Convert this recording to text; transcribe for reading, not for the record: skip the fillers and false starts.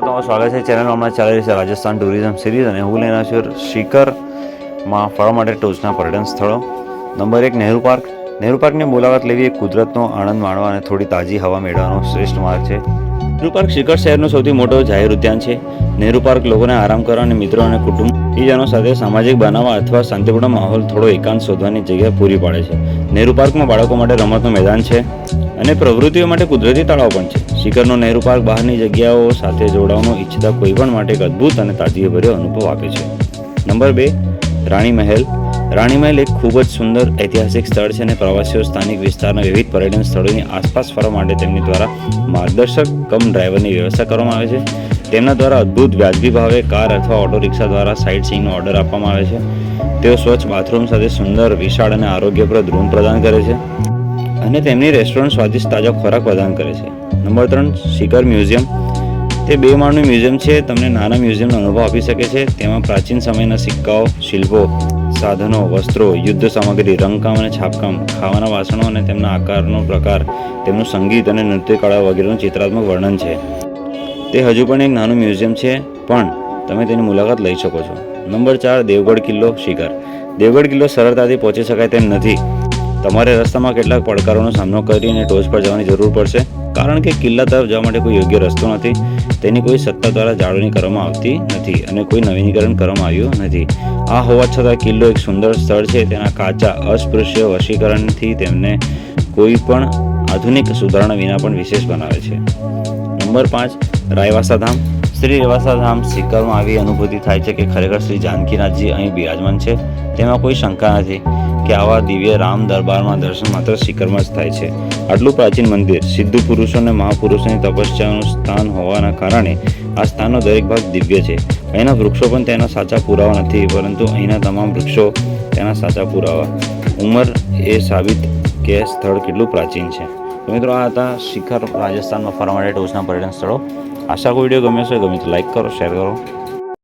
તમારું સ્વાગત છે ચેનલ. હમણાં ચાલી રહી છે રાજસ્થાન ટુરિઝમ સિરીઝ અને હું લઈને આવ્યો છું શિખરમાં ફરવા માટે ટોચના પર્યટન સ્થળો. Number 1 Nehru park. નહેરુ પાર્કની મુલાકાત લેવી એ કુદરતનો આનંદ માણવા અને થોડી તાજી હવા મેળવવાનો શ્રેષ્ઠ માર્ગ છે. નહેરુ પાર્ક શિખર શહેરનો સૌથી મોટો જાહેર ઉદ્યાન છે. નહેરુ પાર્ક લોકોને આરામ કરવા અને મિત્રો અને કુટુંબીજનો સાથે સામાજિક બનાવવા અથવા શાંતિપૂર્ણ માહોલ થોડો એકાંત શોધવાની જગ્યા પૂરી પાડે છે. નહેરુ પાર્કમાં બાળકો માટે રમતનું મેદાન છે અને પ્રવૃત્તિઓ માટે કુદરતી તળાવ પણ છે. શિખરનો નહેરુ પાર્ક બહારની જગ્યાઓ સાથે જોડાવાનું ઈચ્છતા કોઈપણ માટે એક અદ્ભુત અને તાજગીભર્યો અનુભવ આપે છે. નંબર 2 રાણી મહેલ. રાણી મહેલ એક ખૂબ જ સુંદર ઐતિહાસિક સ્થળ છે અને પ્રવાસીઓ સ્થાનિક વિસ્તારના વિવિધ પર્યટન સ્થળોની આસપાસ ફરવા માટે તેમની દ્વારા માર્ગદર્શક ડ્રાઈવરની વ્યવસ્થા કરવામાં આવે છે. તેમના દ્વારા અદ્ભુત વ્યાજબી ભાવે કાર અથવા ઓટો રિક્ષા દ્વારા સાઇટ સીઇંગનો ઓર્ડર આપવામાં આવે છે. તેઓ સ્વચ્છ બાથરૂમ સાથે સુંદર, વિશાળ અને આરોગ્યપ્રદ રૂમ પ્રદાન કરે છે અને તેમની રેસ્ટોરન્ટ સ્વાદિષ્ટ તાજા ખોરાક પ્રદાન કરે છે. નંબર 3 શિખર મ્યુઝિયમ. તે 2 માળનું મ્યુઝિયમ છે. તમને નાના મ્યુઝિયમનો અનુભવ આપી શકે છે. તેમાં પ્રાચીન સમયના સિક્કાઓ, શિલ્પો, સાધનો, વસ્ત્રો, યુદ્ધ સામગ્રી, રંગકામ અને છાપકામ, ખાવાના વાસણો અને તેમના આકારનો પ્રકાર, તેમનું સંગીત અને નૃત્ય કળા વગેરેનું ચિત્રાત્મક વર્ણન છે. તે હજુ પણ એક નાનું મ્યુઝિયમ છે, પણ તમે તેની મુલાકાત લઈ શકો છો. નંબર 4 દેવગઢ કિલ્લો શિખર. દેવગઢ કિલ્લો સરળતાથી પહોંચી શકાય તેમ નથી. તમારે રસ્તામાં કેટલાક પડકારોનો સામનો કરીને ટોચ પર જવાની જરૂર પડશે, કારણ કે કિલ્લા તરફ જવા માટે કોઈ યોગ્ય રસ્તો નથી. તેની કોઈ સત્તા દ્વારા જાળવણી કરવામાં આવતી નથી અને કોઈ નવીનીકરણ કરવામાં આવ્યું નથી. આ હોવા છતાં કિલ્લો એક સુંદર સ્થળ છે. તેના કાચા અસ્પૃશ્ય વશીકરણથી તેમને કોઈ પણ આધુનિક સુધારણા વિના પણ વિશેષ બનાવે છે. નંબર 5 રાયવાસા ધામ. શ્રી રેવાસા ધામ શિખરમાં આવી અનુભૂતિ થાય છે કે ખરેખર શ્રી જાનકીનાથજી અહીં બિરાજમાન છે. તેમાં કોઈ શંકા નથી કે આવા દિવ્ય રામ દરબારમાં દર્શન માત્ર શિખરમાં જ થાય છે. આટલું પ્રાચીન મંદિર સિદ્ધ પુરુષો અને મહાપુરુષોની તપસ્યાનું સ્થાન હોવાના કારણે આ સ્થાનનો દરેક ભાગ દિવ્ય છે. અહીંના વૃક્ષો પણ તેના સાચા પુરાવા નથી, પરંતુ અહીંના તમામ વૃક્ષો તેના સાચા પુરાવા. ઉંમર એ સાબિત કે સ્થળ કેટલું પ્રાચીન છે. તો મિત્રો, આ હતા શિખર રાજસ્થાનમાં ફરવા માટે ટોચના પર્યટન સ્થળો. આશા કોઈ વિડીયો ગમ્યો છે, ગમે તો લાઈક કરો, શેર કરો.